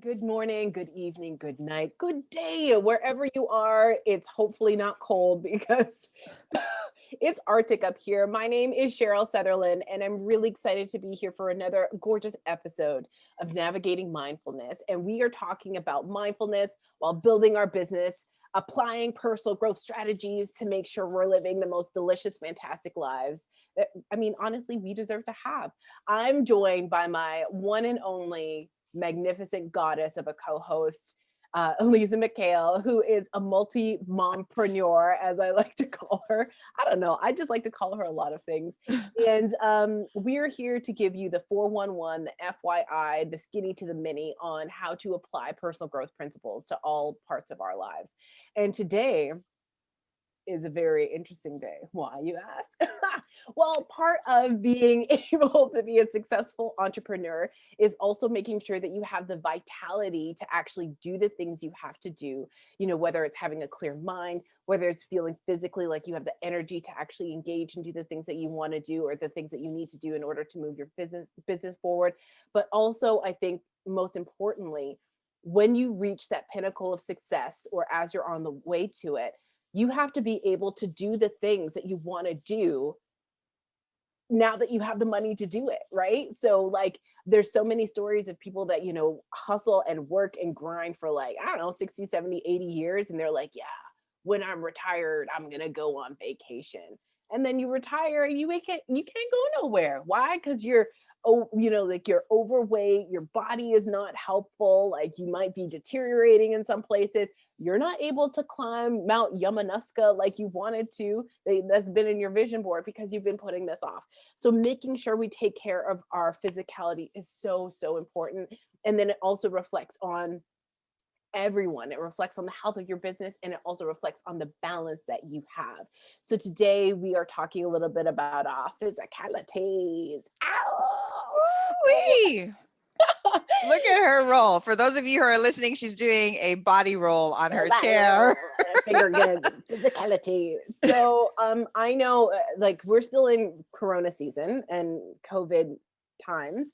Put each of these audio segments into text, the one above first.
Good morning, good evening, good night, good day, wherever you are. It's hopefully not cold because it's Arctic up here. My name is Cheryl Sutherland, and I'm really excited to be here for another gorgeous episode of Navigating Mindfulness. And we are talking about mindfulness while building our business, applying personal growth strategies to make sure we're living the most delicious, fantastic lives that, honestly, we deserve to have. I'm joined by my one and only magnificent goddess of a co-host, Liza McHale, who is a multi-mompreneur, as I like to call her. I don't know. I just like to call her a lot of things. And we're here to give you the 411, the FYI, the skinny to the mini on how to apply personal growth principles to all parts of our lives. And today is a very interesting day. Why, you ask? Well, part of being able to be a successful entrepreneur is also making sure that you have the vitality to actually do the things you have to do. Whether it's having a clear mind, whether it's feeling physically like you have the energy to actually engage and do the things that you want to do or the things that you need to do in order to move your business forward. But also, I think most importantly, when you reach that pinnacle of success or as you're on the way to it, you have to be able to do the things that you want to do now that you have the money to do it, right? So like there's so many stories of people that, hustle and work and grind for like, I don't know, 60, 70, 80 years. And they're like, yeah, when I'm retired, I'm going to go on vacation. And then you retire and you can't go nowhere. Why? Because like you're overweight, your body is not helpful, like you might be deteriorating in some places. You're not able to climb Mount Yamanuska like you wanted to. That's been in your vision board because you've been putting this off. So making sure we take care of our physicality is so, so important. And then it also reflects on everyone. It reflects on the health of your business and it also reflects on the balance that you have. So today we are talking a little bit about our physicalities. Ow! So Woo-wee. Look at her roll. For those of you who are listening, she's doing a body roll on a her body chair. roll and a finger gig, physicality. So I know like we're still in Corona season and COVID times.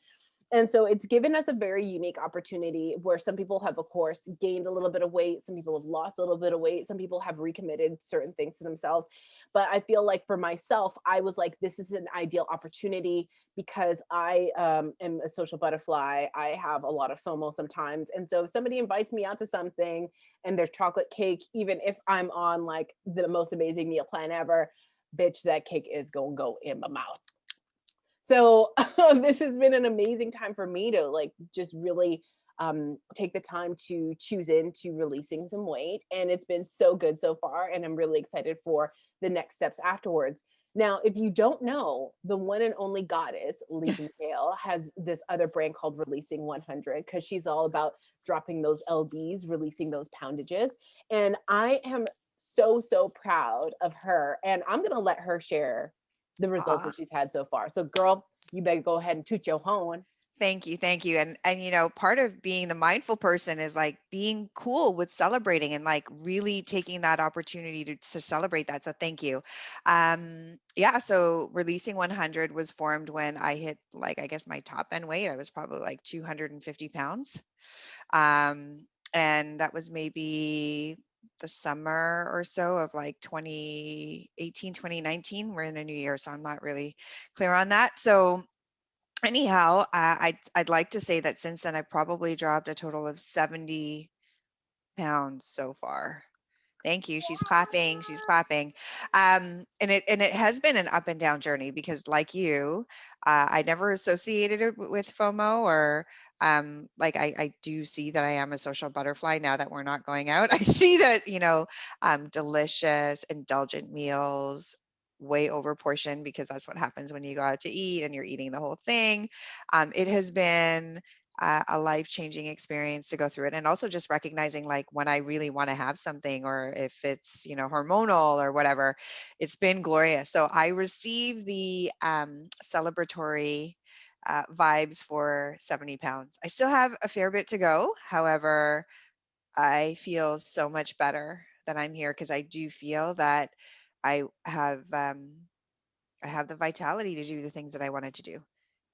And so it's given us a very unique opportunity where some people have, of course, gained a little bit of weight. Some people have lost a little bit of weight. Some people have recommitted certain things to themselves. But I feel like for myself, I was like, this is an ideal opportunity because I am a social butterfly. I have a lot of FOMO sometimes. And so if somebody invites me out to something and there's chocolate cake, even if I'm on like the most amazing meal plan ever, bitch, that cake is going to go in my mouth. So this has been an amazing time for me to like just really take the time to choose into releasing some weight. And it's been so good so far. And I'm really excited for the next steps afterwards. Now, if you don't know, the one and only goddess, Lisa McHale, has this other brand called Releasing 100 because she's all about dropping those LBs, releasing those poundages. And I am so, so proud of her. And I'm going to let her share the results Aw, that she's had so far. So, girl, you better go ahead and toot your horn. thank you, thank you. And part of being the mindful person is like being cool with celebrating and like really taking that opportunity to celebrate that. So thank you. Yeah, so Releasing 100 was formed when I hit like I guess my top end weight. I was probably like 250 pounds. Um, and that was maybe the summer or so of like 2018, 2019. We're in a new year, so I'm not really clear on that. So anyhow, I'd like to say that since then I've probably dropped a total of 70 pounds so far. Thank you. She's clapping. She's clapping. And it has been an up and down journey because, like you, I never associated it with FOMO or like I do see that I am a social butterfly now that we're not going out. I see that delicious, indulgent meals, way over portioned because that's what happens when you go out to eat and you're eating the whole thing. It has been a life-changing experience to go through it, and also just recognizing like when I really want to have something or if it's hormonal or whatever. It's been glorious. So I receive the celebratory vibes for 70 pounds. I still have a fair bit to go. However, I feel so much better that I'm here because I do feel that I have I have the vitality to do the things that I wanted to do.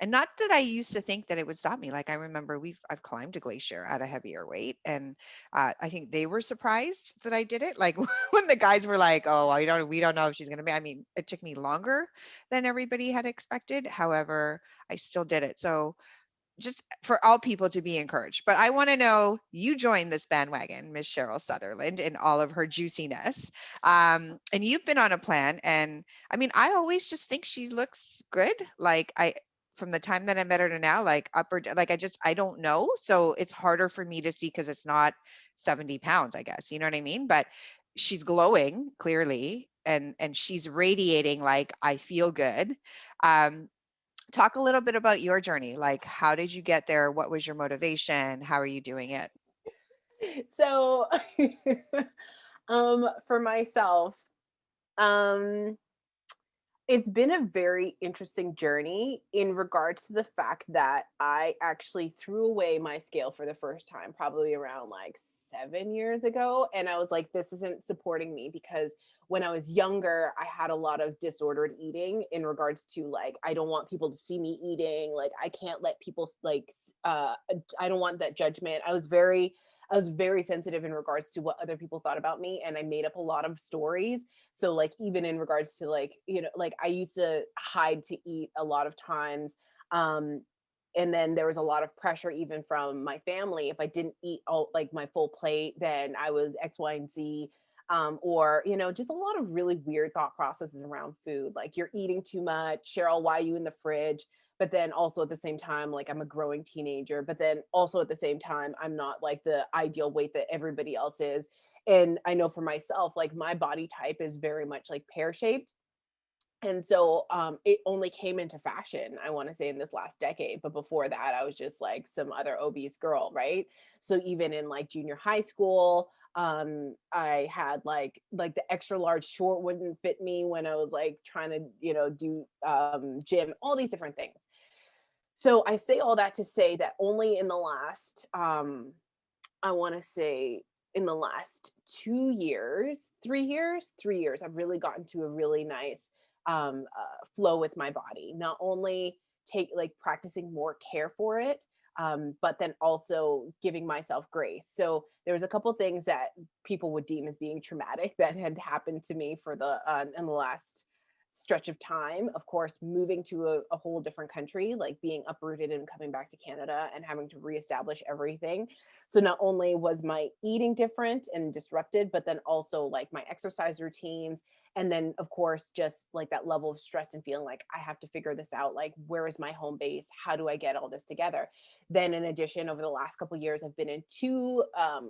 And not that I used to think that it would stop me. Like I remember I've climbed a glacier at a heavier weight, and I think they were surprised that I did it. Like when the guys were like, "Oh, we don't know if she's going to be." I mean, it took me longer than everybody had expected. However, I still did it. So just for all people to be encouraged. But I want to know, you joined this bandwagon, Miss Cheryl Sutherland, in all of her juiciness. And you've been on a plan. And I mean, I always just think she looks good. Like from the time that I met her to now, like like I don't know. So it's harder for me to see because it's not 70 pounds, I guess. You know what I mean? But she's glowing clearly, and she's radiating like I feel good. Um, Talk a little bit about your journey. Like, how did you get there? What was your motivation? How are you doing it? So, for myself, um, it's been a very interesting journey in regards to the fact that I actually threw away my scale for the first time, probably around like 7 years ago. And I was like, this isn't supporting me because when I was younger, I had a lot of disordered eating in regards to like, I don't want people to see me eating. Like, I can't let people I don't want that judgment. I was very sensitive in regards to what other people thought about me. And I made up a lot of stories, so like even in regards to like, like I used to hide to eat a lot of times. Um and then there was a lot of pressure even from my family. If I didn't eat all like my full plate, then I was X, Y, and Z. Or just a lot of really weird thought processes around food. Like you're eating too much, Cheryl. Why are you in the fridge? But then also at the same time, like I'm a growing teenager. But then also at the same time, I'm not like the ideal weight that everybody else is. And I know for myself, like my body type is very much like pear shaped. And so it only came into fashion, I want to say, in this last decade. But before that, I was just like some other obese girl, right? So even in like junior high school, I had like the extra large short wouldn't fit me when I was like trying to, do gym, all these different things. So I say all that to say that only in the last I want to say in the last 2 years, 3 years, 3 years, I've really gotten to a really nice flow with my body. Not only take like practicing more care for it, but then also giving myself grace. So there was a couple things that people would deem as being traumatic that had happened to me for the in the last stretch of time. Of course, moving to a whole different country, like being uprooted and coming back to Canada and having to reestablish everything. So not only was my eating different and disrupted, but then also like my exercise routines. And then, of course, just like that level of stress and feeling like I have to figure this out. Like, where is my home base? How do I get all this together? Then, in addition, over the last couple of years, I've been in two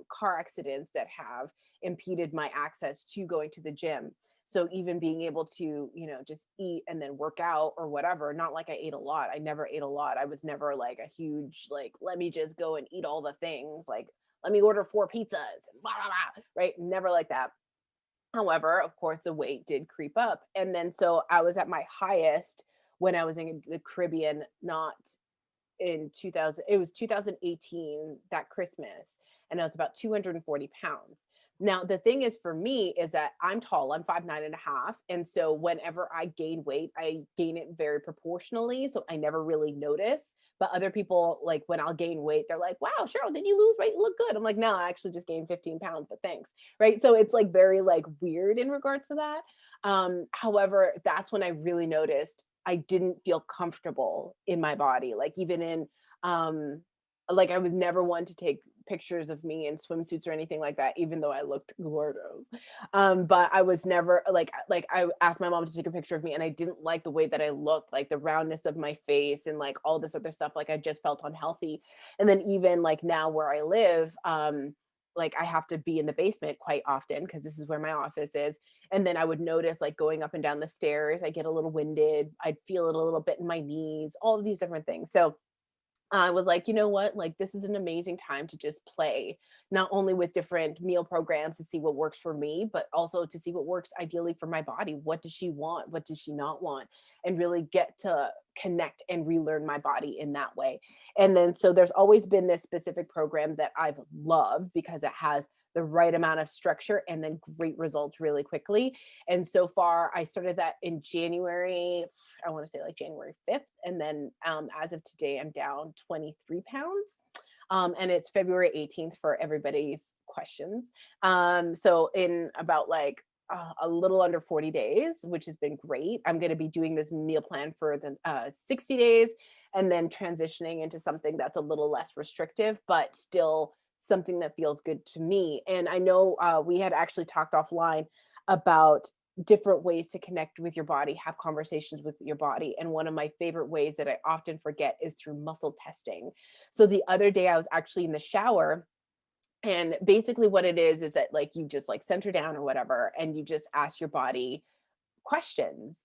car accidents that have impeded my access to going to the gym. So even being able to, just eat and then work out or whatever, not like I ate a lot. I never ate a lot. I was never like a huge, like, let me just go and eat all the things. Like, let me order 4 pizzas and blah, blah, blah, right? Never like that. However, of course, the weight did creep up. And then so I was at my highest when I was in the Caribbean, not in 2000, it was 2018, that Christmas, and I was about 240 pounds. Now the thing is for me is that I'm tall, I'm 5'9.5", and so whenever I gain weight, I gain it very proportionally, so I never really notice. But other people, like when I'll gain weight, they're like, wow, Cheryl, did you lose weight? You look good. I'm like, no, I actually just gained 15 pounds, but thanks. Right. So it's like very like weird in regards to that. However, that's when I really noticed I didn't feel comfortable in my body. Like even in um like I was never one to take pictures of me in swimsuits or anything like that, even though I looked gorgeous. But I was never like I asked my mom to take a picture of me and I didn't like the way that I looked, like the roundness of my face and like all this other stuff. Like I just felt unhealthy. And then even like now where I live, like I have to be in the basement quite often because this is where my office is. And then I would notice like going up and down the stairs, I get a little winded. I'd feel it a little bit in my knees, all of these different things. So I was like, you know what? Like, this is an amazing time to just play, not only with different meal programs to see what works for me, but also to see what works ideally for my body. What does she want? What does she not want? And really get to connect and relearn my body in that way. And then so there's always been this specific program that I've loved because it has the right amount of structure and then great results really quickly. And so far, I started that in January, I want to say like January 5th. And then as of today, I'm down 23 pounds. And it's February 18th for everybody's questions. So in about like a little under 40 days, which has been great. I'm going to be doing this meal plan for the 60 days and then transitioning into something that's a little less restrictive, but still something that feels good to me. And I know we had actually talked offline about different ways to connect with your body, have conversations with your body. And one of my favorite ways that I often forget is through muscle testing. So the other day I was actually in the shower, and basically what it is that like you just like center down or whatever, and you just ask your body questions.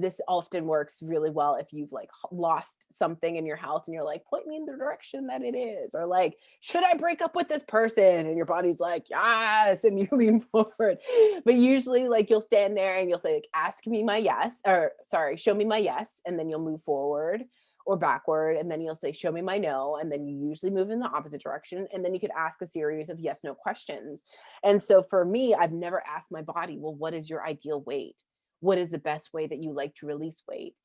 This often works really well if you've like lost something in your house and you're like, point me in the direction that it is, or like, should I break up with this person? And your body's like, yes, and you lean forward. But usually, like, you'll stand there and you'll say, like, ask me my yes, or sorry, show me my yes, and then you'll move forward or backward, and then you'll say, show me my no, and then you usually move in the opposite direction, and then you could ask a series of yes no questions. And so for me, I've never asked my body, well, what is your ideal weight? What is the best way that you like to release weight?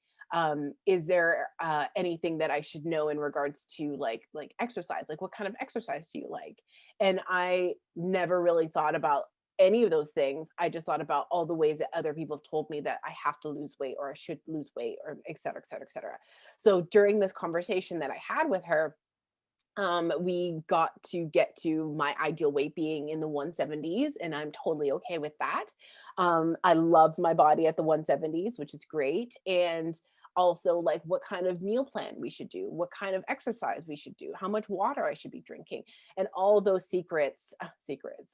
Is there anything that I should know in regards to like exercise? Like, what kind of exercise do you like? And I never really thought about any of those things. I just thought about all the ways that other people have told me that I have to lose weight or I should lose weight, or et cetera, et cetera, et cetera. So during this conversation that I had with her, we got to get to my ideal weight being in the 170s, and I'm totally okay with that. I love my body at the 170s, which is great. And also, like, what kind of meal plan we should do, what kind of exercise we should do, how much water I should be drinking, and all those secrets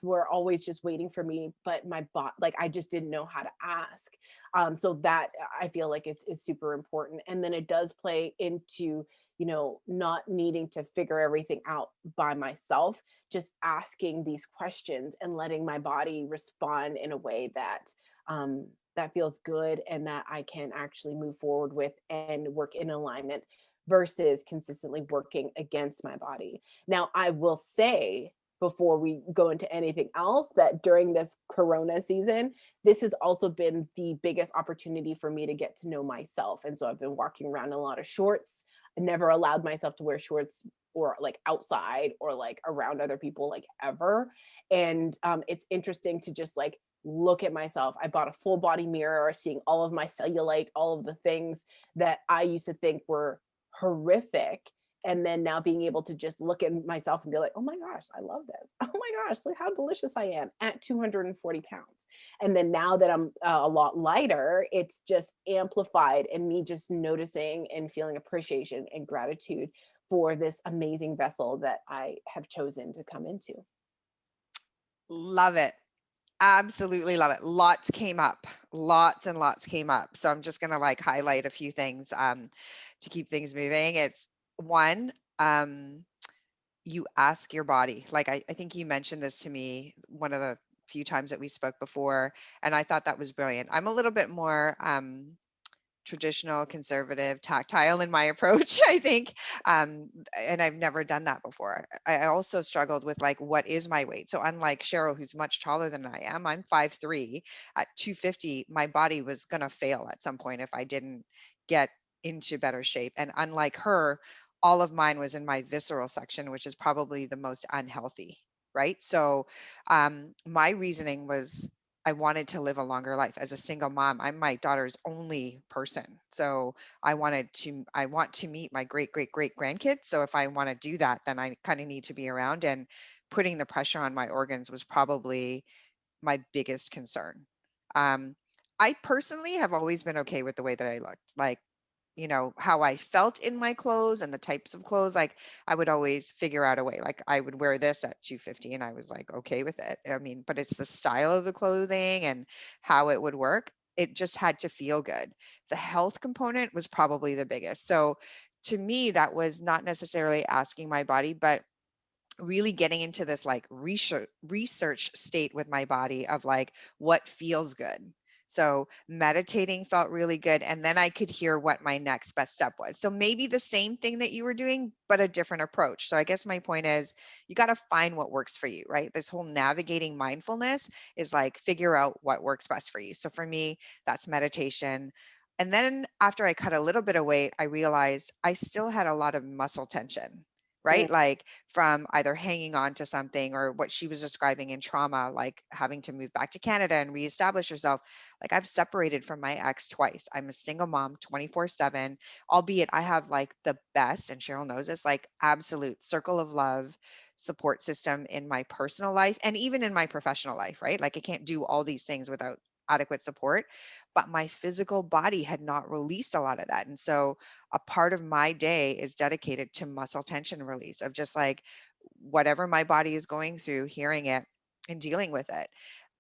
were always just waiting for me. But my body, like, I just didn't know how to ask. So that I feel like is super important, and then it does play into not needing to figure everything out by myself, just asking these questions and letting my body respond in a way that feels good and that I can actually move forward with and work in alignment versus consistently working against my body. Now, I will say before we go into anything else that during this corona season, this has also been the biggest opportunity for me to get to know myself. And so I've been walking around in a lot of shorts. I never allowed myself to wear shorts or like outside or like around other people like ever. And it's interesting to just like look at myself. I bought a full body mirror, seeing all of my cellulite, all of the things that I used to think were horrific. And then now being able to just look at myself and be like, oh my gosh, I love this. Oh my gosh, look how delicious I am at 240 pounds. And then now that I'm a lot lighter, it's just amplified, and me just noticing and feeling appreciation and gratitude for this amazing vessel that I have chosen to come into. Love it. Absolutely love it. Lots came up. Lots and lots came up. So I'm just gonna like highlight a few things to keep things moving. It's one, you ask your body. Like I think you mentioned this to me one of the few times that we spoke before, and I thought that was brilliant. I'm a little bit more traditional, conservative, tactile in my approach, I think. And I've never done that before. I also struggled with like, what is my weight? So unlike Cheryl, who's much taller than I am, I'm 5'3". At 250, my body was going to fail at some point if I didn't get into better shape. And unlike her, all of mine was in my visceral section, which is probably the most unhealthy. Right. So my reasoning was I wanted to live a longer life as a single mom. I'm my daughter's only person. So I want to meet my great, great, great grandkids. So if I want to do that, then I kind of need to be around, and putting the pressure on my organs was probably my biggest concern. Um, I personally have always been okay with the way that I looked. Like, how I felt in my clothes and the types of clothes, like I would always figure out a way. Like I would wear this at 250 and I was like okay with it. I mean, but it's the style of the clothing and how it would work. It just had to feel good. The health component was probably the biggest. So to me, that was not necessarily asking my body, but really getting into this like research state with my body of like what feels good. So meditating felt really good. And then I could hear what my next best step was. So maybe the same thing that you were doing, but a different approach. So I guess my point is you got to find what works for you, right? This whole navigating mindfulness is like figure out what works best for you. So for me, that's meditation. And then after I cut a little bit of weight, I realized I still had a lot of muscle tension, Mm, right? Like from either hanging on to something or what she was describing in trauma, like having to move back to Canada and reestablish herself. Like I've separated from my ex twice. I'm a single mom 24/7, albeit I have like the best, and Cheryl knows this, like absolute circle of love support system in my personal life and even in my professional life, right? Like I can't do all these things without adequate support, but my physical body had not released a lot of that. And so a part of my day is dedicated to muscle tension release of just like whatever my body is going through, hearing it and dealing with it.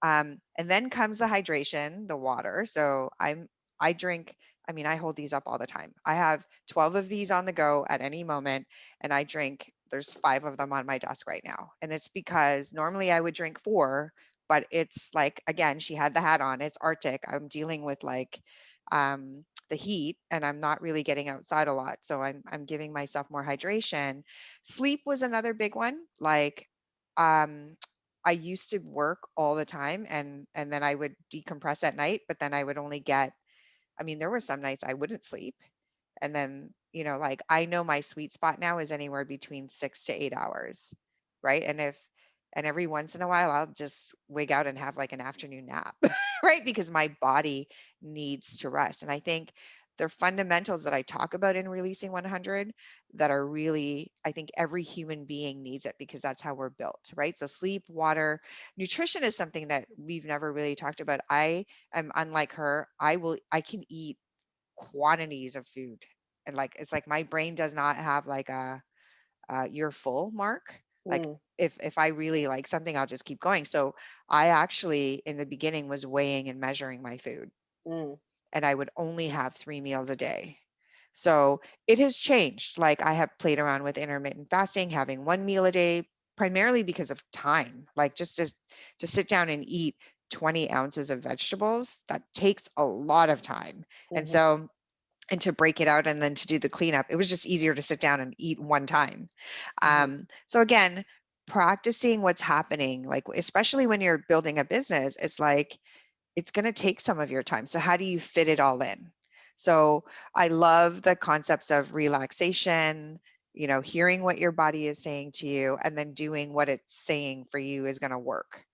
And then comes the hydration, the water. So I drink, I mean, I hold these up all the time. I have 12 of these on the go at any moment, and I drink, there's 5 of them on my desk right now. And it's because normally I would drink 4, but it's like, again, she had the hat on, it's Arctic. I'm dealing with like the heat and I'm not really getting outside a lot. So I'm giving myself more hydration. Sleep was another big one. Like um I used to work all the time and then I would decompress at night, but then I would only get, I mean, there were some nights I wouldn't sleep. And then, like I know my sweet spot now is anywhere between 6 to 8 hours. Right. And every once in a while, I'll just wig out and have like an afternoon nap, right? Because my body needs to rest. And I think they're fundamentals that I talk about in Releasing 100 that are really, I think every human being needs it because that's how we're built, right? So sleep, water, nutrition is something that we've never really talked about. I am unlike her. I can eat quantities of food. And like it's like my brain does not have like a you're full mark. Like mm, if I really like something, I'll just keep going. So I actually in the beginning was weighing and measuring my food, mm, and I would only have 3 meals a day. So it has changed. Like I have played around with intermittent fasting, having 1 meal a day, primarily because of time. Like just to sit down and eat 20 ounces of vegetables, that takes a lot of time. And mhm. so and to break it out and then to do the cleanup, it was just easier to sit down and eat one time. Mhm. So again, practicing what's happening, like especially when you're building a business, it's like it's going to take some of your time. So how do you fit it all in? So I love the concepts of relaxation, hearing what your body is saying to you and then doing what it's saying for you is going to work.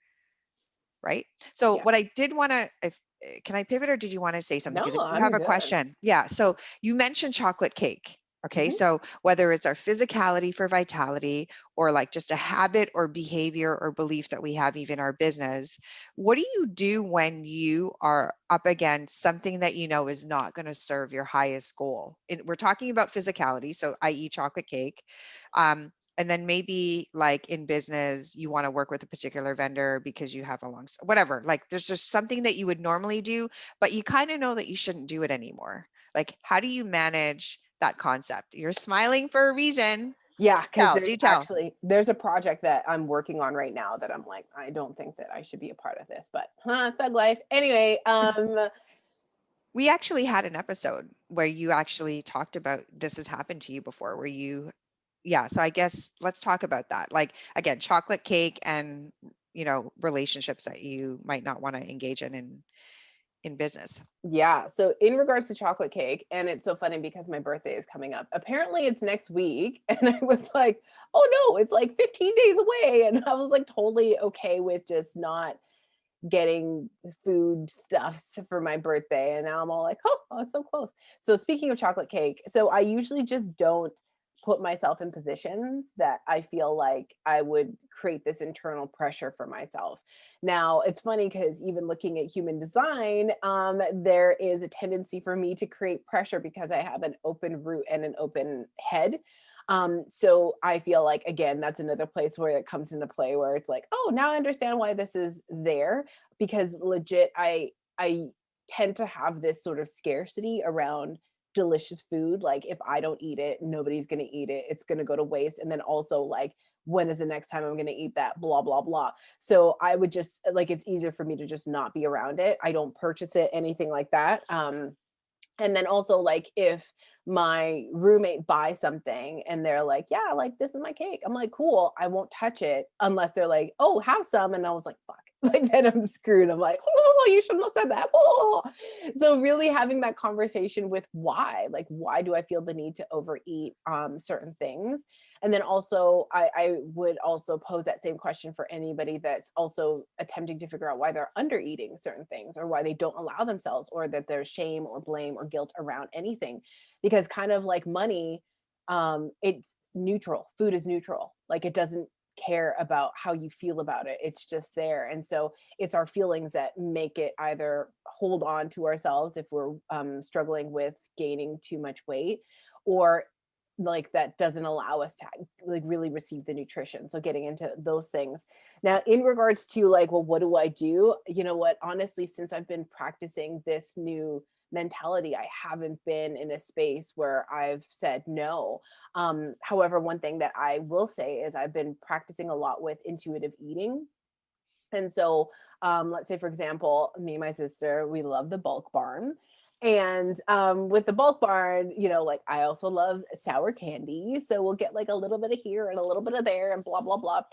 Right. So Yeah. what I did want to, if can I pivot or did you want to say something? No, Because if you have I'm a good. question, yeah. So you mentioned chocolate cake. Okay. Mhm. So whether it's our physicality for vitality or like just a habit or behavior or belief that we have even our business, what do you do when you are up against something that you know is not going to serve your highest goal? We're talking about physicality, so i.e. chocolate cake. And then maybe like in business, you want to work with a particular vendor because you have a whatever, like there's just something that you would normally do, but you kind of know that you shouldn't do it anymore. Like, how do you manage that concept? You're smiling for a reason. Yeah, because Tell, there's do tell. actually there's a project that I'm working on right now that I'm like, I don't think that I should be a part of this, but thug life. Anyway, We actually had an episode where you actually talked about this has happened to you before, where you, yeah. So I guess let's talk about that. Like, again, chocolate cake and, relationships that you might not want to engage in business. yeah. So in regards to chocolate cake, and it's so funny because my birthday is coming up. Apparently it's next week. And I was like, oh no, it's like 15 days away. And I was like totally okay with just not getting food stuffs for my birthday. And now I'm all like, oh, it's so close. So speaking of chocolate cake, so I usually just don't put myself in positions that I feel like I would create this internal pressure for myself. Now, it's funny because even looking at human design, there is a tendency for me to create pressure because I have an open root and an open head. So I feel like again, that's another place where it comes into play where it's like, oh, now I understand why this is there because legit I tend to have this sort of scarcity around delicious food. Like if I don't eat it, nobody's going to eat it. It's going to go to waste. And then also like when is the next time I'm going to eat that, blah, blah, blah. So I would just like, it's easier for me to just not be around it. I don't purchase it, anything like that. And then also, like, if my roommate buys something and they're like, yeah, like, this is my cake, I'm like, cool, I won't touch it unless they're like, oh, have some. And I was like, fuck. Like, then I'm screwed. I'm like, oh, you shouldn't have said that. Oh. So really having that conversation with why, like, why do I feel the need to overeat certain things? And then also, I would also pose that same question for anybody that's also attempting to figure out why they're under eating certain things, or why they don't allow themselves, or that there's shame or blame or guilt around anything. Because kind of like money, it's neutral. Food is neutral. Like, it doesn't care about how you feel about it. It's just there. And so it's our feelings that make it either hold on to ourselves if we're struggling with gaining too much weight, or like that doesn't allow us to like really receive the nutrition. So getting into those things. Now, in regards to like, well, what do I do? You know what? Honestly, since I've been practicing this new mentality, I haven't been in a space where I've said no. However, one thing that I will say is I've been practicing a lot with intuitive eating. And so, let's say, for example, me and my sister, we love the bulk barn. And with the bulk barn, you know, like, I also love sour candy. So we'll get like a little bit of here and a little bit of there and blah, blah, blah.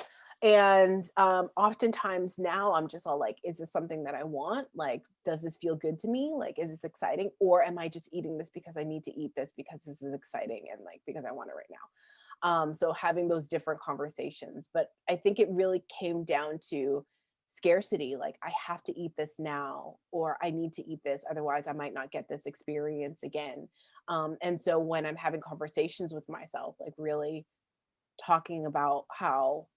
And oftentimes now I'm just all like, is this something that I want? Like, does this feel good to me? Like, is this exciting? Or am I just eating this because I need to eat this because this is exciting and like because I want it right now? So having those different conversations. But I think it really came down to scarcity. Like, I have to eat this now, or I need to eat this, otherwise I might not get this experience again. And so when I'm having conversations with myself, like really talking about how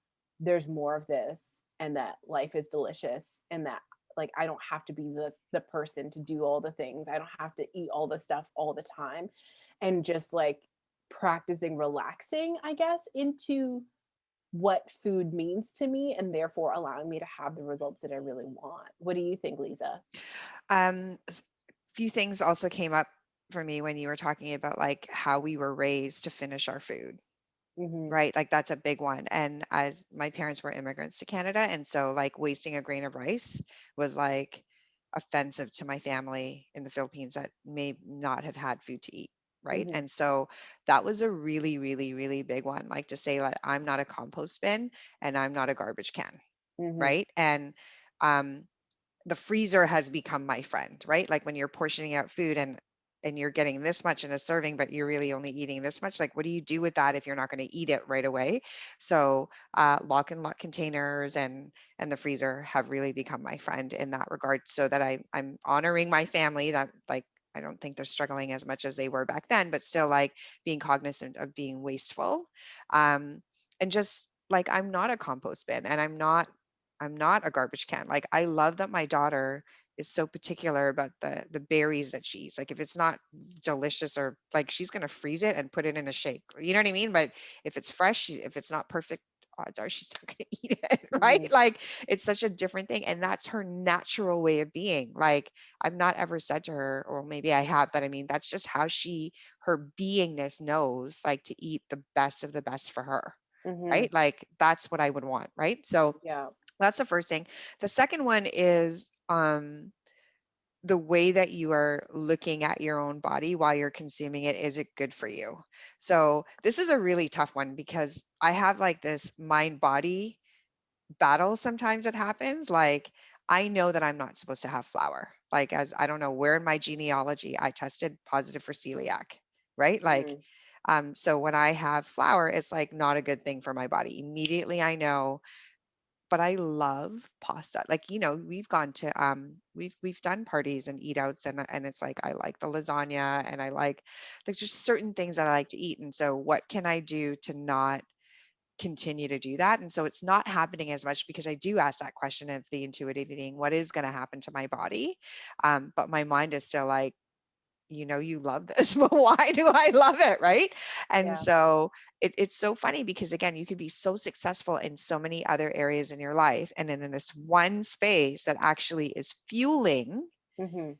there's more of this, and that life is delicious, and that like I don't have to be the person to do all the things, I don't have to eat all the stuff all the time, and just like practicing relaxing, I guess, into what food means to me, and therefore allowing me to have the results that I really want. What do you think, Lisa? Few things also came up for me when you were talking about like how we were raised to finish our food, Mhm. right? Like that's a big one. And as my parents were immigrants to Canada, and so like wasting a grain of rice was like offensive to my family in the Philippines that may not have had food to eat. Right. Mhm. And so that was a really, really, really big one. Like to say, like, I'm not a compost bin and I'm not a garbage can. Mhm. Right. And um, the freezer has become my friend, right? Like when you're portioning out food and you're getting this much in a serving, but you're really only eating this much. Like, what do you do with that if you're not going to eat it right away? So, lock and lock containers and the freezer have really become my friend in that regard. So that I'm honoring my family. That like I don't think they're struggling as much as they were back then, but still like being cognizant of being wasteful, and just like I'm not a compost bin and I'm not a garbage can. Like I love that my daughter is so particular about the berries that she eats. Like if it's not delicious or like she's gonna freeze it and put it in a shake. You know what I mean? But if it's fresh, if it's not perfect, odds are she's not gonna eat it, right? Mhm. Like it's such a different thing. And that's her natural way of being. Like I've not ever said to her, or maybe I have, that I mean, that's just how her beingness knows like to eat the best of the best for her. Mhm. Right. Like that's what I would want. Right. So Yeah. that's the first thing. The second one is the way that you are looking at your own body while you're consuming it. Is it good for you? So this is a really tough one because I have like this mind body battle sometimes that happens. Like I know that I'm not supposed to have flour. Like as I don't know where in my genealogy I tested positive for celiac, right? Like Mhm. so when I have flour, it's like not a good thing for my body. Immediately I know, but I love pasta. Like, we've gone to we've done parties and eat outs and it's like I like the lasagna and I like there's just certain things that I like to eat. And so what can I do to not continue to do that? And so it's not happening as much because I do ask that question of the intuitive eating, what is going to happen to my body? But my mind is still like, you love this, but why do I love it? Right. And Yeah. so it's so funny because again, you could be so successful in so many other areas in your life. And then in this one space that actually is fueling, Mhm.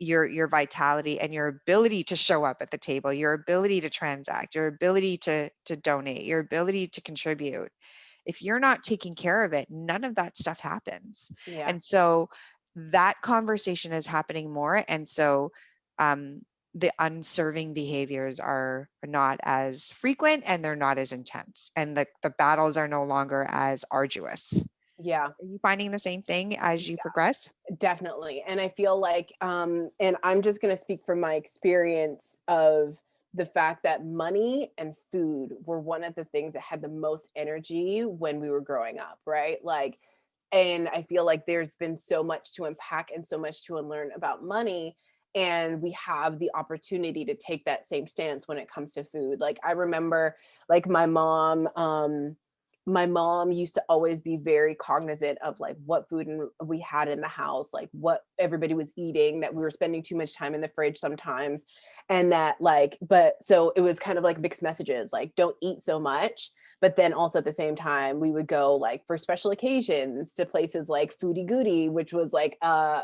your vitality and your ability to show up at the table, your ability to transact, your ability to donate, your ability to contribute. If you're not taking care of it, none of that stuff happens. Yeah. And so that conversation is happening more. And so um, the unserving behaviors are not as frequent and they're not as intense. And the battles are no longer as arduous. Yeah. Are you finding the same thing as you progress? Definitely. And I feel like, and I'm just going to speak from my experience of the fact that money and food were one of the things that had the most energy when we were growing up, right? Like, and I feel like there's been so much to unpack and so much to unlearn about money. And we have the opportunity to take that same stance when it comes to food. Like, I remember, like, my mom used to always be very cognizant of like what food we had in the house, like what everybody was eating, that we were spending too much time in the fridge sometimes. And that like, but so it was kind of like mixed messages, like don't eat so much. But then also at the same time, we would go like for special occasions to places like Foodie Goody, which was like a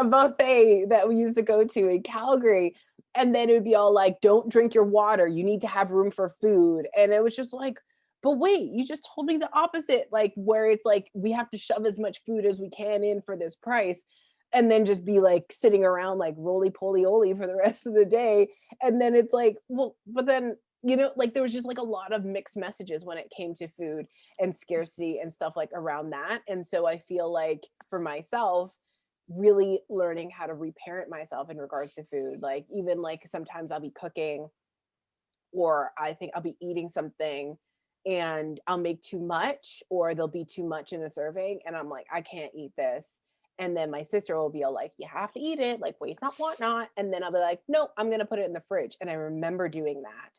buffet that we used to go to in Calgary. And then it would be all like, don't drink your water, you need to have room for food. And it was just like, but wait, you just told me the opposite, like where it's like we have to shove as much food as we can in for this price, and then just be like sitting around like roly poly oly for the rest of the day. And then it's like, well, but then like there was just like a lot of mixed messages when it came to food and scarcity and stuff like around that. And so I feel like for myself, really learning how to reparent myself in regards to food. Like even like sometimes I'll be cooking, or I think I'll be eating something and I'll make too much, or there'll be too much in the serving and I'm like, I can't eat this. And then my sister will be all like, you have to eat it, like waste not, want not. And then I'll be like, no, I'm gonna put it in the fridge. And I remember doing that.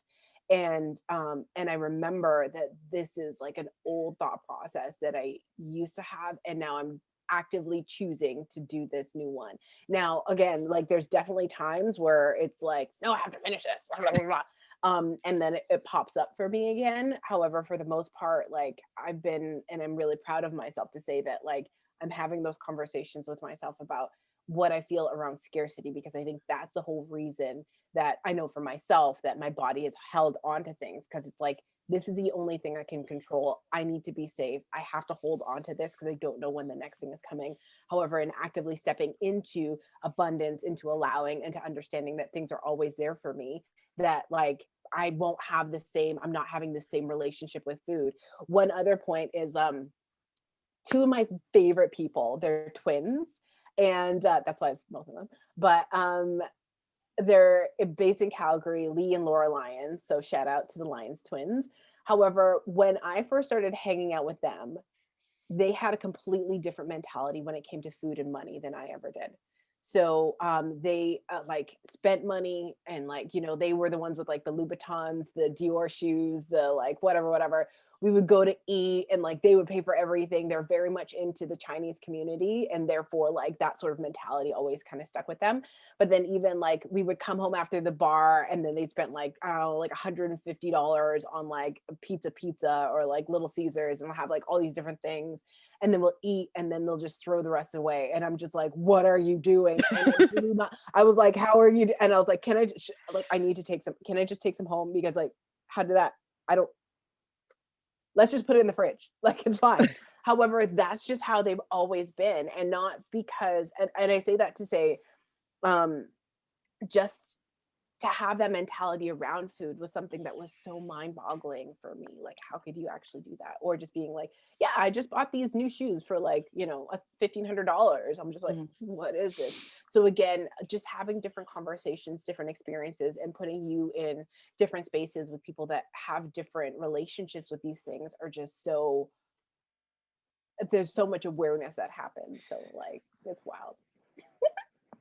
And I remember that this is like an old thought process that I used to have, and now I'm actively choosing to do this new one. Now, again, like there's definitely times where it's like, no, I have to finish this. Blah, blah, blah. And then it pops up for me again. However, for the most part, like I've been, and I'm really proud of myself to say that like I'm having those conversations with myself about what I feel around scarcity, because I think that's the whole reason that I know for myself that my body is held on to things, because it's like, this is the only thing I can control. I need to be safe. I have to hold on to this because I don't know when the next thing is coming. However, in actively stepping into abundance, into allowing, and to understanding that things are always there for me, that like I won't have the same, I'm not having the same relationship with food. One other point is two of my favorite people, they're twins, and that's why it's both of them. But they're based in Calgary, Lee and Laura Lyons. So shout out to the Lyons twins. However, when I first started hanging out with them, they had a completely different mentality when it came to food and money than I ever did. So they like spent money, and like they were the ones with like the Louboutins, the Dior shoes, the like whatever. We would go to eat and like they would pay for everything. They're very much into the Chinese community, and therefore like that sort of mentality always kind of stuck with them. But then even like we would come home after the bar, and then they'd spent like, I don't know, like $150 on like a pizza or like Little Caesars, and we'll have like all these different things, and then we'll eat, and then they'll just throw the rest away. And I'm just like, what are you doing? And I was like, how are you? And I was like, can I like, I need to take some, can I just take some home? Because like, how did that, I don't, let's just put it in the fridge. Like it's fine. However, that's just how they've always been. And not because, and I say that to say, um, just to have that mentality around food was something that was so mind-boggling for me. Like, how could you actually do that? Or just being like, yeah, I just bought these new shoes for like, $1,500. I'm just like, Mhm. what is this? So again, just having different conversations, different experiences, and putting you in different spaces with people that have different relationships with these things are just so, there's so much awareness that happens. So like, it's wild.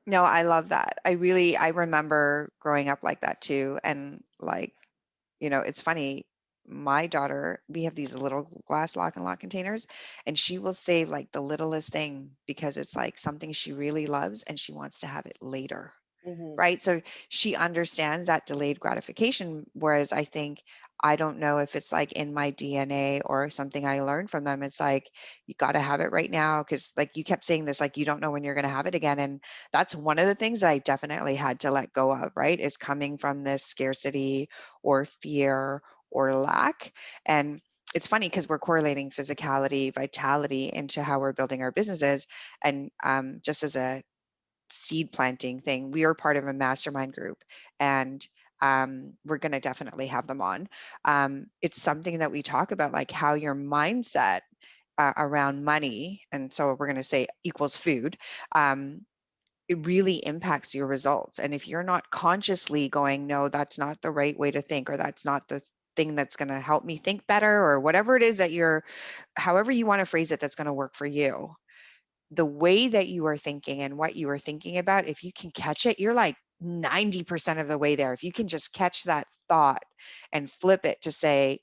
No, I love that. I remember growing up like that too. And like, it's funny. My daughter, we have these little glass lock and lock containers, and she will save like the littlest thing because it's like something she really loves and she wants to have it later. Mhm. right? So she understands that delayed gratification. Whereas I think, I don't know if it's like in my DNA or something I learned from them. It's like, you got to have it right now. Cause like you kept saying this, like, you don't know when you're going to have it again. And that's one of the things that I definitely had to let go of, right? Is coming from this scarcity or fear or lack. And it's funny because we're correlating physicality, vitality into how we're building our businesses. And just as a seed planting thing, we are part of a mastermind group, and we're going to definitely have them on. It's something that we talk about, like how your mindset around money, and so we're going to say equals food, it really impacts your results. And if you're not consciously going, no, that's not the right way to think, or that's not the thing that's going to help me think better, or whatever it is that you're, however you want to phrase it, that's going to work for you, the way that you are thinking and what you are thinking about, if you can catch it, you're like 90% of the way there. If you can just catch that thought and flip it to say,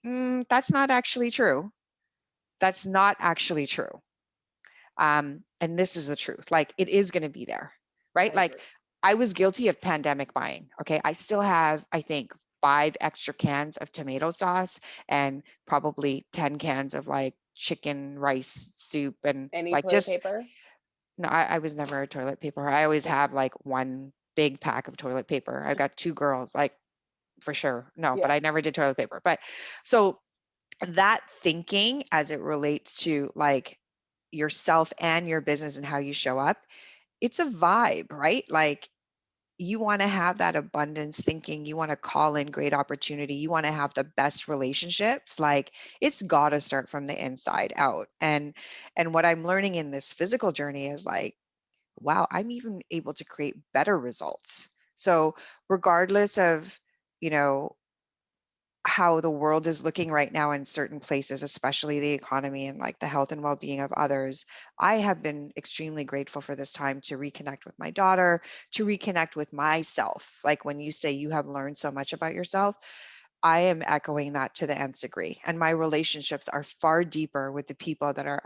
that's not actually true. That's not actually true. And this is the truth. Like, it is going to be there, right? I Like, agree. I was guilty of pandemic buying. Okay. I still have, I think, 5 extra cans of tomato sauce and probably 10 cans of like chicken rice soup and Any like toilet just, paper? no, I was never a toilet paper. I always have like one big pack of toilet paper. I've got 2 girls, like, for sure. No, but Yeah. I never did toilet paper. But so that thinking as it relates to like yourself and your business and how you show up, it's a vibe, right? Like, you want to have that abundance thinking, you want to call in great opportunity, you want to have the best relationships. Like, it's got to start from the inside out. And what I'm learning in this physical journey is like, wow, I'm even able to create better results. So regardless of, you know, how the world is looking right now in certain places, especially the economy and like the health and well-being of others, I have been extremely grateful for this time to reconnect with my daughter, to reconnect with myself. Like, when you say you have learned so much about yourself, I am echoing that to the nth degree. And my relationships are far deeper with the people that are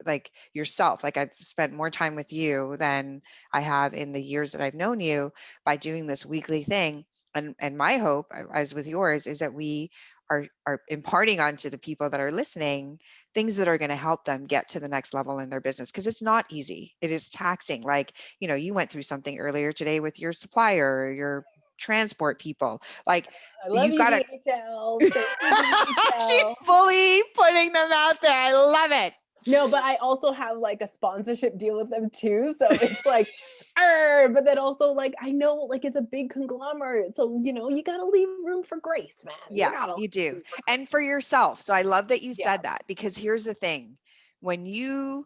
like yourself. Like, I've spent more time with you than I have in the years that I've known you by doing this weekly thing. And my hope, as with yours, is that we are imparting onto the people that are listening things that are going to help them get to the next level in their business, because it's not easy. It is taxing. Like, you went through something earlier today with your supplier, your transport people. Like, I love you you, got to DHL. Thank you, she's DHL. fully putting them out there. I love it. No, but I also have like a sponsorship deal with them too. So it's like, but then also like I know like it's a big conglomerate. So you gotta leave room for grace, man. You Yeah, gotta you leave do. room for And grace. for yourself. So I love that you Yeah. said that, because here's the thing. When you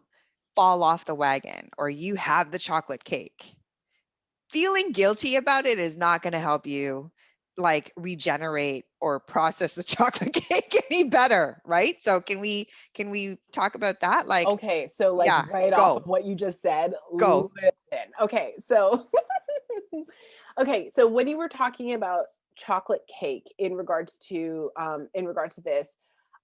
fall off the wagon or you have the chocolate cake, feeling guilty about it is not going to help you like regenerate or process the chocolate cake any better, right? So can we talk about that? Like, Okay, so like yeah, right off of go, what you just said, go. listen. Okay, so okay, so when you were talking about chocolate cake in regards to this,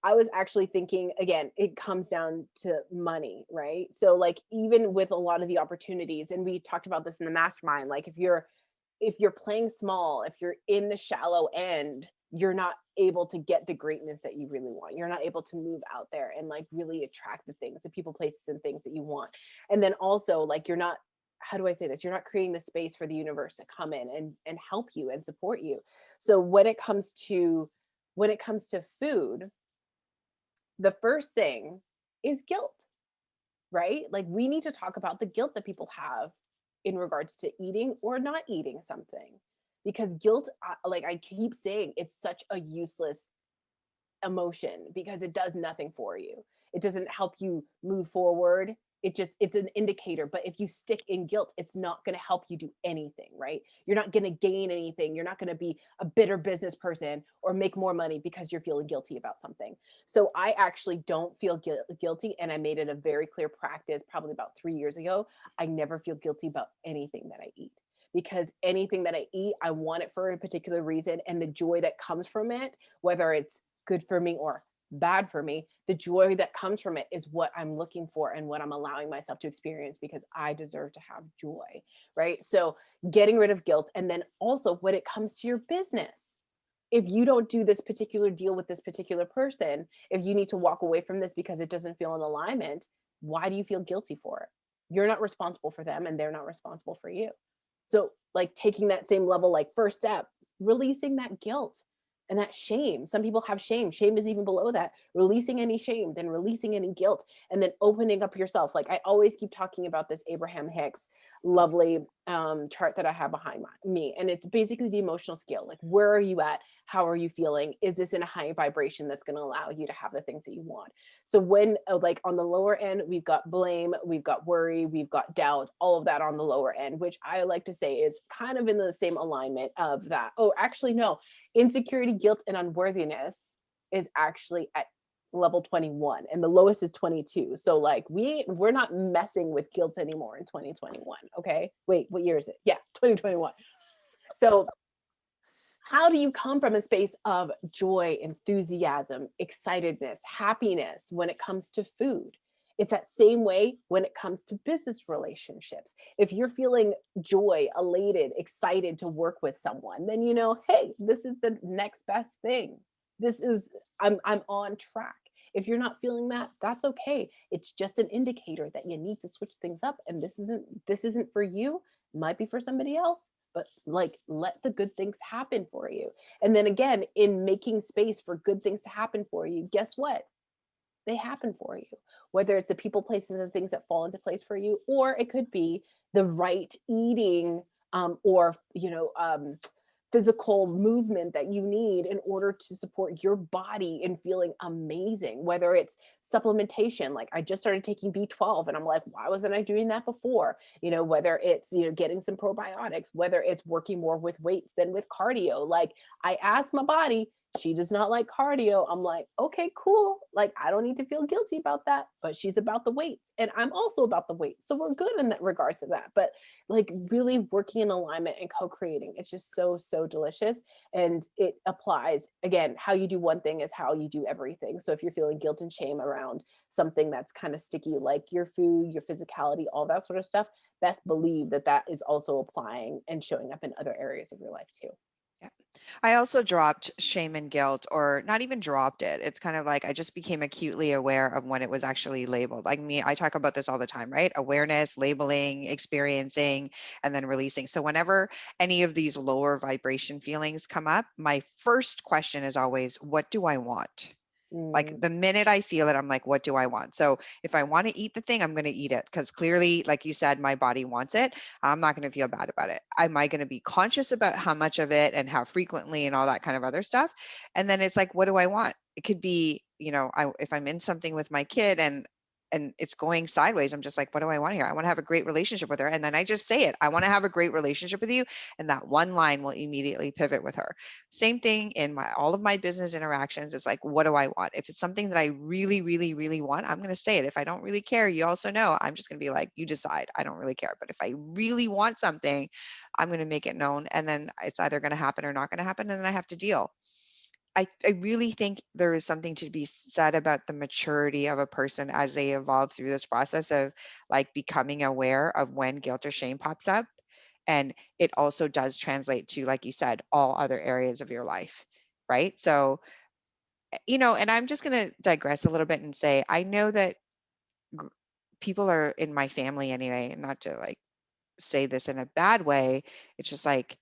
I was actually thinking again, it comes down to money, right? So like even with a lot of the opportunities, and we talked about this in the mastermind, like if you're playing small, if you're in the shallow end, you're not able to get the greatness that you really want. You're not able to move out there and like really attract the things, the people, places, and things that you want. And then also, like, you're not, how do I say this? You're not creating the space for the universe to come in and help you and support you. So when it comes to food, the first thing is guilt, right? Like we need to talk about the guilt that people have in regards to eating or not eating something. Because guilt, like I keep saying, it's such a useless emotion because it does nothing for you. It doesn't help you move forward. It's an indicator, but if you stick in guilt, it's not going to help you do anything, right? You're not going to gain anything. You're not going to be a bitter business person or make more money because you're feeling guilty about something. So I actually don't feel guilty, and I made it a very clear practice probably about 3 years ago. I never feel guilty about anything that I eat, because anything that I eat, I want it for a particular reason, and the joy that comes from it, whether it's good for me or bad for me. The joy that comes from it is what I'm looking for and what I'm allowing myself to experience because I deserve to have joy, right? So getting rid of guilt. And then also when it comes to your business, if you don't do this particular deal with this particular person, if you need to walk away from this because it doesn't feel in alignment, why do you feel guilty for it? You're not responsible for them and they're not responsible for you. So, like taking that same level, like first step, releasing that guilt and that shame. Some people have shame. Shame is even below that. Releasing any shame, then releasing any guilt, and then opening up yourself. Like I always keep talking about this Abraham Hicks lovely chart that I have behind me. And it's basically the emotional scale. Like, where are you at? How are you feeling? Is this in a high vibration that's going to allow you to have the things that you want? So when like on the lower end, we've got blame, we've got worry, we've got doubt, all of that on the lower end, which I like to say is kind of in the same alignment of that. Oh, actually, no, insecurity, guilt, and unworthiness is actually at level 21 and the lowest is 22. So like we're not messing with guilt anymore in 2021. Okay, wait, what year is it? Yeah, 2021. So how do you come from a space of joy, enthusiasm, excitedness, happiness when it comes to food? It's that same way when it comes to business relationships. If you're feeling joy, elated, excited to work with someone, then you know, hey, this is the next best thing. This is I'm on track. If you're not feeling that, that's okay. It's just an indicator that you need to switch things up and this isn't for you, might be for somebody else, but like let the good things happen for you. And then again, in making space for good things to happen for you, guess what? They happen for you. Whether it's the people, places, and things that fall into place for you, or it could be the right eating or physical movement that you need in order to support your body in feeling amazing. Whether it's supplementation, like I just started taking B12 and I'm like, why wasn't I doing that before? Whether it's, getting some probiotics, whether it's working more with weights than with cardio. Like I asked my body, she does not like cardio. I'm like, okay, cool. Like, I don't need to feel guilty about that, but she's about the weights and I'm also about the weight. So we're good in that regards to that. But like really working in alignment and co-creating, it's just so, so delicious. And it applies again, how you do one thing is how you do everything. So if you're feeling guilt and shame around something that's kind of sticky, like your food, your physicality, all that sort of stuff, best believe that that is also applying and showing up in other areas of your life too. Yeah. I also dropped shame and guilt, or not even dropped it. It's kind of like I just became acutely aware of when it was actually labeled. Like me, I talk about this all the time, right? Awareness, labeling, experiencing, and then releasing. So whenever any of these lower vibration feelings come up, my first question is always, what do I want? Like Mm, the minute I feel it, I'm like, what do I want? So if I want to eat the thing, I'm going to eat it because clearly, like you said, my body wants it. I'm not going to feel bad about it. Am I going to be conscious about how much of it and how frequently and all that kind of other stuff? And then it's like, what do I want? It could be, if I'm in something with my kid and it's going sideways, I'm just like, what do I want here? I want to have a great relationship with her. And then I just say it. I want to have a great relationship with you. And that one line will immediately pivot with her. Same thing in all of my business interactions. It's like, what do I want? If it's something that I really, really, really want, I'm going to say it. If I don't really care, you also know, I'm just going to be like, you decide. I don't really care. But if I really want something, I'm going to make it known. And then it's either going to happen or not going to happen. And then I have to deal. I really think there is something to be said about the maturity of a person as they evolve through this process of like becoming aware of when guilt or shame pops up. And it also does translate to, like you said, all other areas of your life. Right. So, and I'm just going to digress a little bit and say, I know that gr- people are in my family anyway, not to like say this in a bad way. It's just like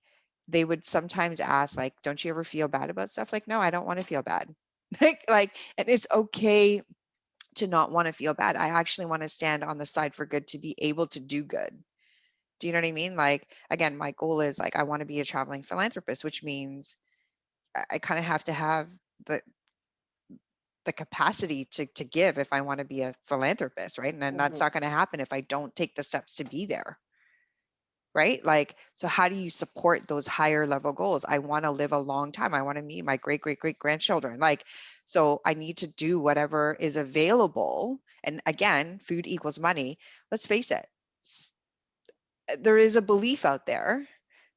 they would sometimes ask, like, don't you ever feel bad about stuff? Like, no, I don't want to feel bad. And it's okay to not want to feel bad. I actually want to stand on the side for good to be able to do good. Do you know what I mean? Like, again, my goal is like, I want to be a traveling philanthropist, which means I kind of have to have the the capacity to give if I want to be a philanthropist, right? And then that's mhm. not going to happen if I don't take the steps to be there. Right? Like, so how do you support those higher level goals? I want to live a long time. I want to meet my great, great, great grandchildren. Like, so I need to do whatever is available. And again, food equals money. Let's face it. There is a belief out there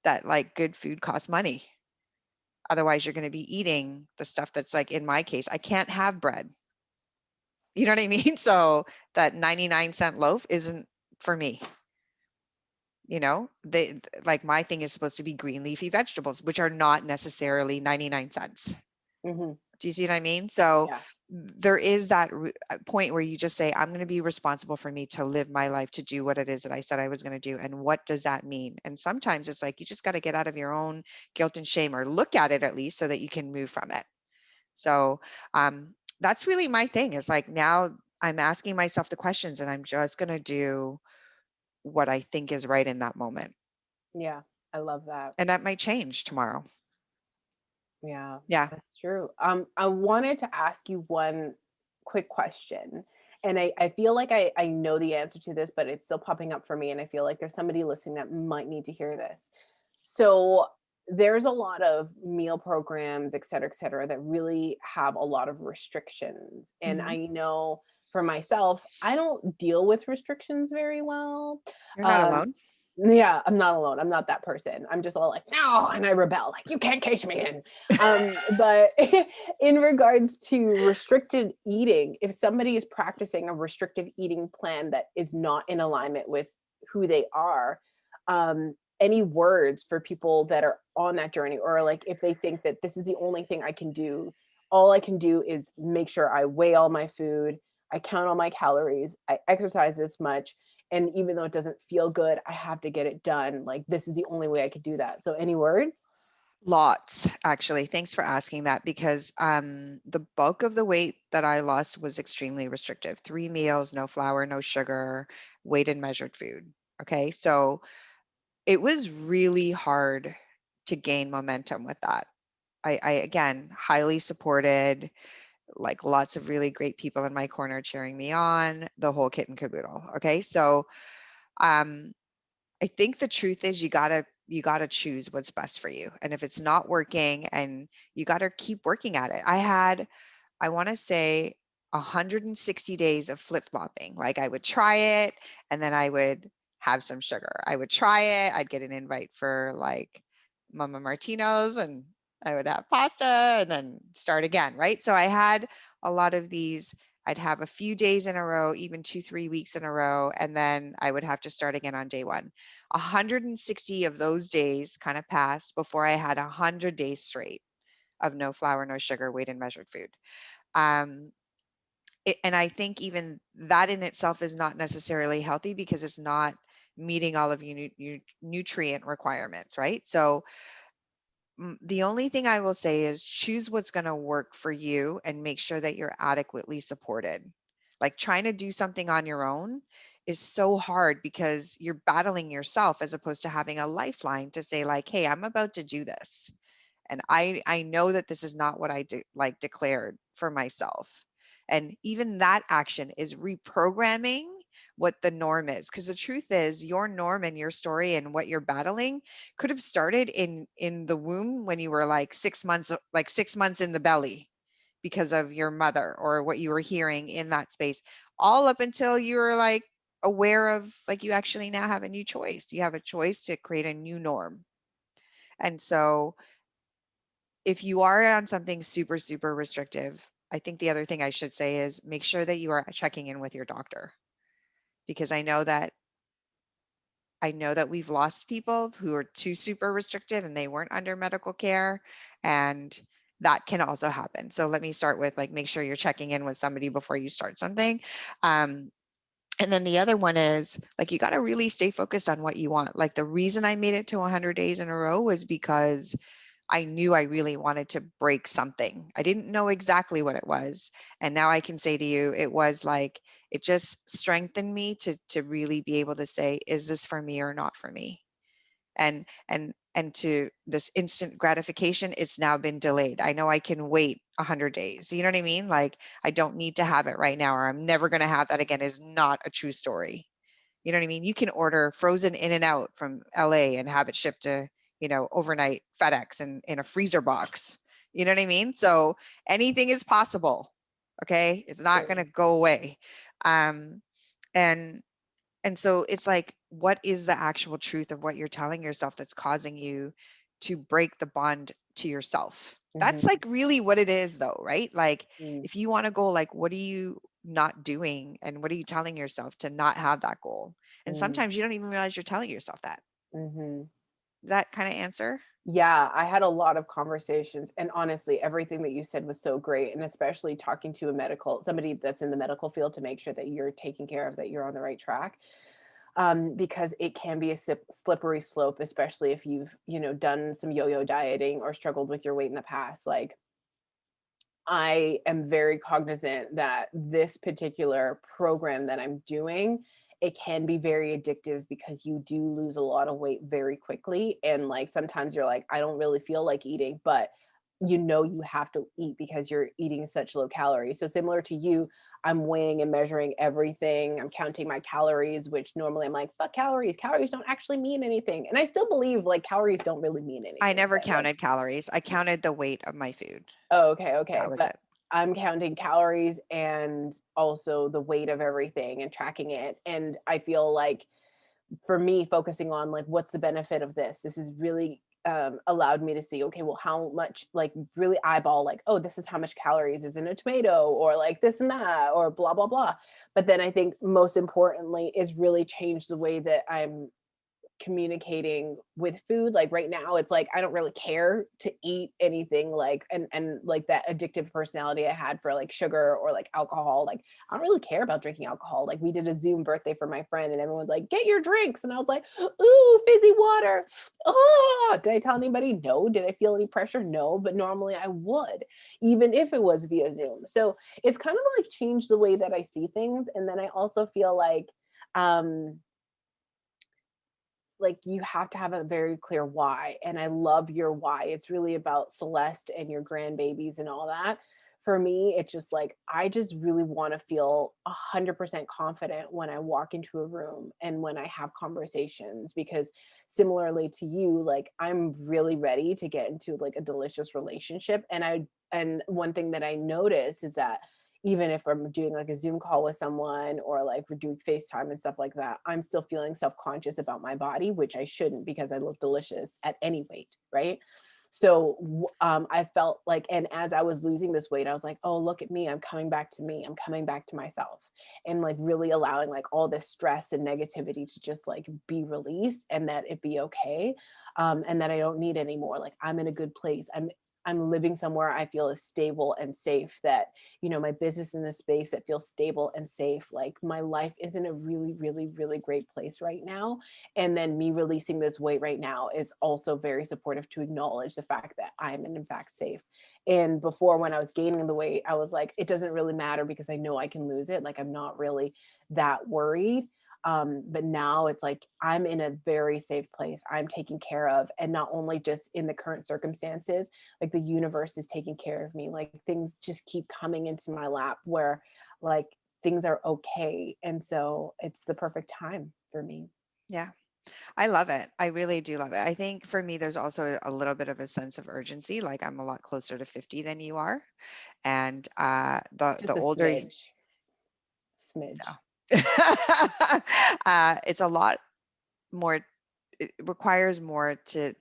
that like good food costs money. Otherwise, you're going to be eating the stuff that's like, in my case, I can't have bread. You know what I mean? So that 99-cent loaf isn't for me. They like, my thing is supposed to be green leafy vegetables, which are not necessarily 99 cents. Hmm. Do you see what I mean? So Yeah. there is that point where you just say, I'm going to be responsible for me to live my life, to do what it is that I said I was going to do. And what does that mean? And sometimes it's like, you just got to get out of your own guilt and shame, or look at it at least, so that you can move from it. So that's really my thing, is like, now I'm asking myself the questions, and I'm just going to do what I think is right in that moment. Yeah. I love that. And that might change tomorrow. Yeah, Yeah. that's true. I wanted to ask you one quick question. And I feel like I know the answer to this, but it's still popping up for me. And I feel like there's somebody listening that might need to hear this. So there's a lot of meal programs, et cetera, that really have a lot of restrictions. And Hmm. I know for myself, I don't deal with restrictions very well. You're not Um, alone. yeah, I'm not alone. I'm not that person. I'm just all like, no, and I rebel, like, you can't cage me in. But in regards to restricted eating, if somebody is practicing a restrictive eating plan that is not in alignment with who they are, any words for people that are on that journey, or like if they think that this is the only thing I can do, all I can do is make sure I weigh all my food, I count all my calories, I exercise this much, and even though it doesn't feel good, I have to get it done. Like, this is the only way I could do that. So any words? Lots, actually. Thanks for asking that, because the bulk of the weight that I lost was extremely restrictive. 3 meals, no flour, no sugar, weighed and measured food. Okay. So it was really hard to gain momentum with that. I again, highly supported, like, lots of really great people in my corner cheering me on, the whole kit and caboodle. Okay. So um, I think the truth is, you gotta choose what's best for you. And if it's not working, and you gotta keep working at it. I want to say 160 days of flip-flopping. Like, I would try it, and then I would have some sugar. I would try it, I'd get an invite for like Mama Martino's, and I would have pasta, and then start again, right? So I had a lot of these. I'd have a few days in a row, even 2, 3 weeks in a row, and then I would have to start again on day one. 160 of those days kind of passed before I had 100 days straight of no flour, no sugar, weighed and measured food. Um, and I think even that in itself is not necessarily healthy, because it's not meeting all of your nutrient requirements, right? So the only thing I will say is, choose what's going to work for you, and make sure that you're adequately supported. Like, trying to do something on your own is so hard, because you're battling yourself, as opposed to having a lifeline to say, like, hey, I'm about to do this, and I know that this is not what I declared for myself. And even that action is reprogramming what the norm is, because the truth is, your norm and your story and what you're battling could have started in the womb, when you were like 6 months, like 6 months in the belly, because of your mother, or what you were hearing in that space, all up until you were like aware of, like, you actually now have a new choice. You have a choice to create a new norm. And so if you are on something super, super restrictive, I think the other thing I should say is, make sure that you are checking in with your doctor, because I know that we've lost people who are too super restrictive, and they weren't under medical care, and that can also happen. So let me start with, like, make sure you're checking in with somebody before you start something. Um, and then the other one is, like, you got to really stay focused on what you want. Like, the reason I made it to 100 days in a row was because I knew I really wanted to break something. I didn't know exactly what it was. And now I can say to you, it was like, it just strengthened me to really be able to say, is this for me or not for me? And to this instant gratification, it's now been delayed. I know I can wait 100 days. You know what I mean? Like, I don't need to have it right now, or I'm never going to have that again, is not a true story. You know what I mean? You can order frozen in and out from LA and have it shipped to, overnight FedEx and in a freezer box. You know what I mean? So anything is possible. Okay. It's not going to go away. Um, and, and so it's like, what is the actual truth of what you're telling yourself that's causing you to break the bond to yourself. That's Mhm. like really what it is though, right? Like Mm. if you want to go, like what are you not doing and what are you telling yourself to not have that goal? And Mm. sometimes you don't even realize you're telling yourself that. Mhm. Does that kind of answer? Yeah, I had a lot of conversations, and honestly, everything that you said was so great, and especially talking to a medical somebody that's in the medical field to make sure that you're taken care of, that you're on the right track. Because it can be a slippery slope, especially if you've, done some yo-yo dieting or struggled with your weight in the past. Like, I am very cognizant that this particular program that I'm doing, it can be very addictive because you do lose a lot of weight very quickly. And like sometimes you're like, I don't really feel like eating, but you have to eat because you're eating such low calories. So similar to you, I'm weighing and measuring everything. I'm counting my calories, which normally I'm like, fuck calories. Calories don't actually mean anything. And I still believe like calories don't really mean I anything, never but like, counted calories. I counted the weight of my food. oh, okay, That okay, was but it. I'm counting calories and also the weight of everything and tracking it, and I feel like for me, focusing on, like, what's the benefit of this? This has really, allowed me to see, okay, well, how much like, really eyeball, like, "Oh, this is how much calories is in a tomato," or, like, this and that, or blah, blah, blah. But then I think most importantly is really change the way that I'm communicating with food. Like right now it's like I don't really care to eat anything like and like that addictive personality I had for like sugar or like alcohol. Like I don't really care about drinking alcohol. Like we did a Zoom birthday for my friend and everyone's like, get your drinks. And I was like, ooh, fizzy water. Oh, did I tell anybody? No. Did I feel any pressure? No. But normally I would, even if it was via Zoom. So it's kind of like changed the way that I see things. And then I also feel um like you have to have a very clear why. And I love your why. It's really about Celeste and your grandbabies and all that. For me, it's just like I just really want to feel 100% confident when I walk into a room and when I have conversations because similarly to you, like I'm really ready to get into like a delicious relationship. And one thing that I notice is that even if I'm doing like a Zoom call with someone or like we're doing FaceTime and stuff like that, I'm still feeling self-conscious about my body, which I shouldn't because I look delicious at any weight, right? So I felt like, and as I was losing this weight, I was like, oh, look at me. I'm coming back to me. I'm coming back to myself and like really allowing like all this stress and negativity to just like be released and that it be okay. And that I don't need anymore. Like I'm in a good place. I'm living somewhere I feel is stable and safe, that my business in this space that feels stable and safe. Like my life is in a really, really, really great place right now. And then me releasing this weight right now is also very supportive to acknowledge the fact that I'm in fact safe. And before when I was gaining the weight, I was like, it doesn't really matter because I know I can lose it. Like I'm not really that worried. But now it's like I'm in a very safe place. I'm taken care of, and not only just in the current circumstances, like the universe is taking care of me. Like things just keep coming into my lap where like things are okay. And so it's the perfect time for me. Yeah. I love it. I really do love it. I think for me, there's also a little bit of a sense of urgency. Like I'm a lot closer to 50 than you are. And the Just a older, smidge. no, it's a lot more, it requires more to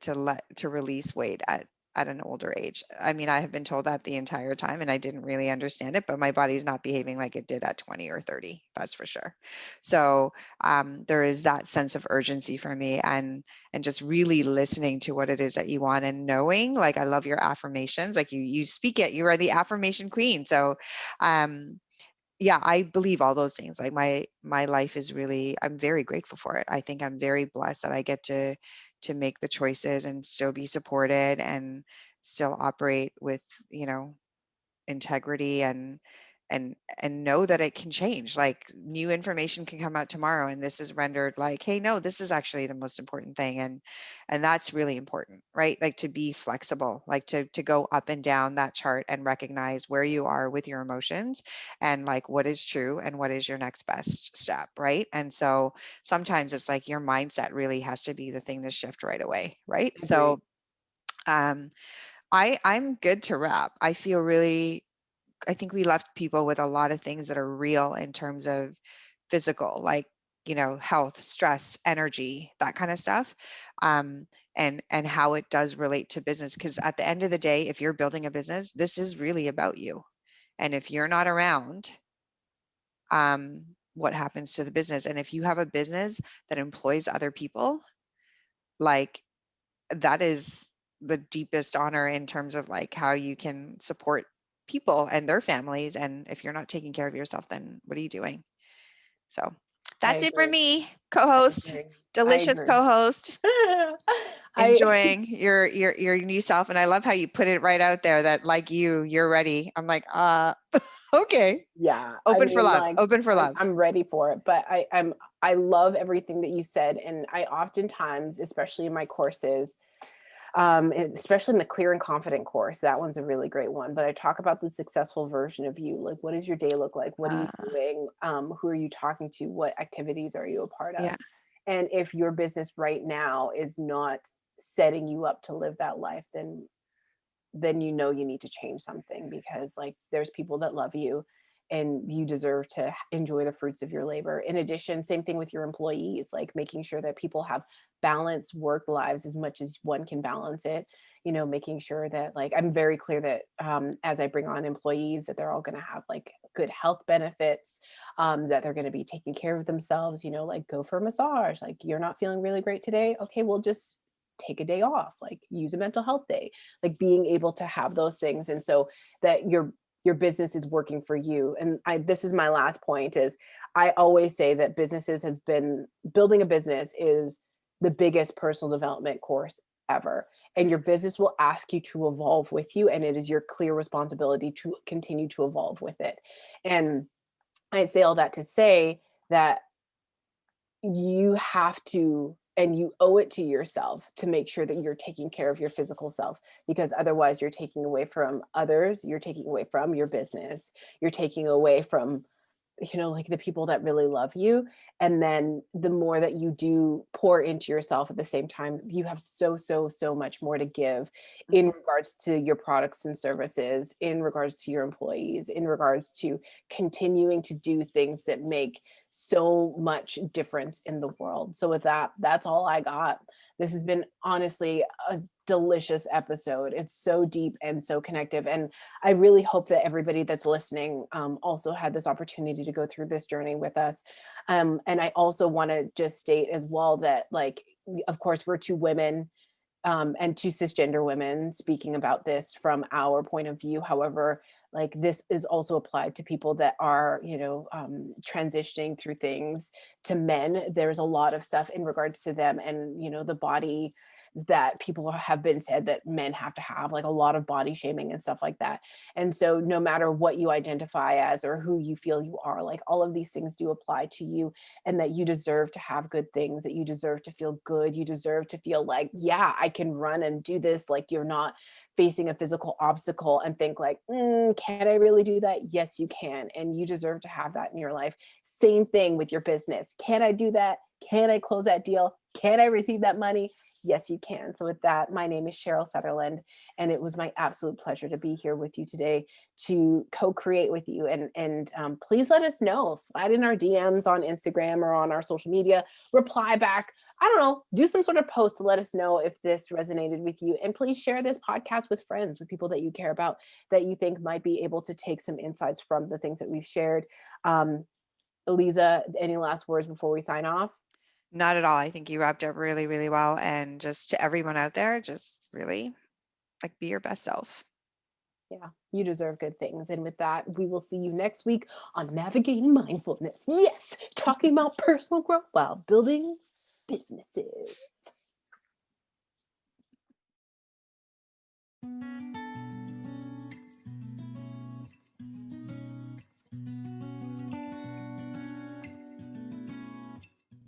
release weight at an older age. I mean, I have been told that the entire time and I didn't really understand it, but my body's not behaving like it did at 20 or 30, that's for sure. So there is that sense of urgency for me, and just really listening to what it is that you want and knowing, like I love your affirmations, like you speak it, you are the affirmation queen. So um yeah, I believe all those things. Like my life is really, I'm very grateful for it. I think I'm very blessed that I get to make the choices and still be supported and still operate with, you know, integrity and know that it can change. Like new information can come out tomorrow and this is rendered like, hey, no, this is actually the most important thing. And that's really important, right? Like to be flexible, like to go up and down that chart and recognize where you are with your emotions and like what is true and what is your next best step, right? And so sometimes it's like your mindset really has to be the thing to shift right away, right? Agree. So um I'm good to wrap. I feel really, I think we left people with a lot of things that are real in terms of physical. Like health, stress, energy, that kind of stuff. And how it does relate to business. Because at the end of the day, if you're building a business, this is really about you. And if you're not around, what happens to the business? And if you have a business that employs other people, like, that is the deepest honor in terms of like how you can support people and their families. And if you're not taking care of yourself, then what are you doing? So I that's it for agree. me, I co-host, agree. I delicious agree. co-host, I enjoying your new self. And I love how you put it right out there that like you're ready. I'm like, okay. yeah, I Open for mean, love. like, Open for love. I'm ready for it. But I love everything that you said, and I oftentimes, especially in my courses, especially in the clear and confident course, that one's a really great one. But I talk about the successful version of you. Like, what does your day look like? What are you doing? Who are you talking to? What activities are you a part of? Yeah. And if your business right now is not setting you up to live that life, then you know you need to change something, because like there's people that love you and you deserve to enjoy the fruits of your labor. In addition, same thing with your employees, like making sure that people have balanced work lives as much as one can balance it, making sure that, like, I'm very clear that as I bring on employees, that they're all going to have like good health benefits, that they're going to be taking care of themselves, like go for a massage. Like, you're not feeling really great today, okay, well, just take a day off, like use a mental health day, like being able to have those things. And so that your business is working for you. And this is my last point, is I always say that building a business is the biggest personal development course ever. And your business will ask you to evolve with you, and it is your clear responsibility to continue to evolve with it. And I say all that to say that you have to, and you owe it to yourself to make sure that you're taking care of your physical self, because otherwise you're taking away from others, you're taking away from your business, you're taking away from, like the people that really love you. And then the more that you do pour into yourself at the same time, you have so much more to give in Mhm. regards to your products and services, in regards to your employees, in regards to continuing to do things that make so much difference in the world. So with that, that's all I got. This has been honestly a delicious episode. It's so deep and so connective. And I really hope that everybody that's listening also had this opportunity to go through this journey with us. And I also want to just state as well that, like, of course, we're two women, and two cisgender women speaking about this from our point of view. However, like, this is also applied to people that are, transitioning through things, to men. There's a lot of stuff in regards to them, and, the body that people have been said that men have to have, like a lot of body shaming and stuff like that. And so no matter what you identify as or who you feel you are, like, all of these things do apply to you, and that you deserve to have good things, that you deserve to feel good, you deserve to feel like, yeah, I can run and do this. Like, you're not facing a physical obstacle and think like, can I really do that? Yes, you can. And you deserve to have that in your life. Same thing with your business. Can I do that? Can I close that deal? Can I receive that money? Yes, you can. So with that, my name is Cheryl Sutherland, and it was my absolute pleasure to be here with you today to co-create with you. And please let us know. Slide in our DMs on Instagram or on our social media. Reply back. I don't know. Do some sort of post to let us know if this resonated with you. And please share this podcast with friends, with people that you care about, that you think might be able to take some insights from the things that we've shared. Liza, any last words before we sign off? Not at all. I think you wrapped up really, really well. And just to everyone out there, just really like be your best self. Yeah, you deserve good things. And with that, we will see you next week on Navigating Mindfulness. Yes, talking about personal growth while building businesses.